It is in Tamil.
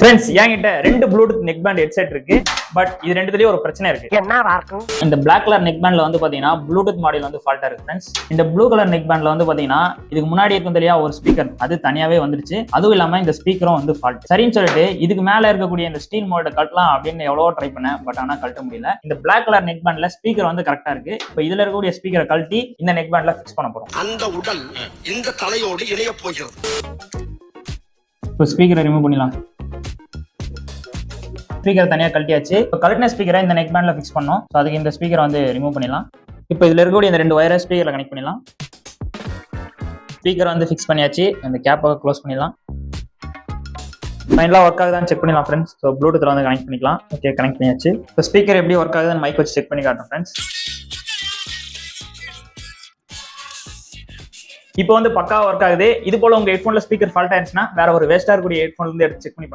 ஃப்ரெண்ட்ஸ் என்கிட்ட ரெண்டு ப்ளூடூத் நெக் பேண்ட் ஹெட்செட் இருக்கு. பட் இது ரெண்டுலயும் ஒரு பிரச்சனை இருக்கு. என்னவா இருக்கும்? இந்த பிளாக் கலர் நெக் பேண்ட்ல வந்து பாத்தீங்கன்னா ப்ளூடூத் மாடியூல் வந்து ஃபால்ட்டா இருக்கு ஃப்ரெண்ட்ஸ். இந்த ப்ளூ கலர் நெக் பேண்ட்ல வந்து பாத்தீங்கன்னா இதுக்கு முன்னாடி இருக்கும் தெரியா ஒரு ஸ்பீக்கர் அது தனியாவே வந்துருச்சு. அதுவும் இல்லாம இந்த ஸ்பீக்கரும் வந்து ஃபால்ட். சரின்னு சொல்லிட்டு இதுக்கு மேல இருக்கக்கூடிய இந்த ஸ்டீல் மோல்ட கட்டலாம் அப்படின்னு எவ்வளவோ ட்ரை பண்ணேன். பட் ஆனா கழட்ட முடியல. இந்த பிளாக் கலர் நெக் பேண்ட்ல ஸ்பீக்கர் வந்து கரெக்டா இருக்கு. இப்போ இதுல இருக்கக்கூடிய ஸ்பீக்கரை கழட்டி இந்த நெக் பேண்ட்ல ஃபிக்ஸ் பண்ண போறோம். அந்த உடல் இந்த தலையோடு இணைய போகிறது. இப்போ ஸ்பீக்கரை ரிமூவ் பண்ணிடலாம். ஸ்பீக்கர் தனியாக கழட்டியாச்சு. இப்போ கழட்டின ஸ்பீக்கரை இந்த நெக் பேண்ட்ல ஃபிக்ஸ் பண்ணோம். ஸோ அதுக்கு இந்த ஸ்பீக்கரை வந்து ரிமூவ் பண்ணிடலாம். இப்போ இதில் இருக்கக்கூடிய இந்த ரெண்டு வயரை ஸ்பீக்கரில் கனெக்ட் பண்ணிடலாம். ஸ்பீக்கரை வந்து ஃபிக்ஸ் பண்ணியாச்சு. இந்த கேப்பை க்ளோஸ் பண்ணிடலாம். ஃபைனலாக ஒர்க் ஆகுதான்னு செக் பண்ணிடலாம் ஃப்ரெண்ட்ஸ். ஸோ ப்ளூடூத்தில் வந்து கனெக்ட் பண்ணிக்கலாம். ஓகே, கனெக்ட் பண்ணியாச்சு. இப்போ ஸ்பீக்கர் எப்படி ஒர்க் ஆகுதுன்னு மைக் வச்சு செக் பண்ணி காட்டுறோம் ஃப்ரெண்ட்ஸ். இப்போ வந்து பக்கா ஒர்க் ஆகுது. இது போல உங்க ஹெட்ஃபோன்ல ஸ்பீக்கர் ஃபால்ட் ஆயிடுச்சுன்னா வேற ஒரு வேஸ்டா இருக்கக்கூடிய ஹெட்ஃபோன்ல இருந்து எடுத்து செக் பண்ணி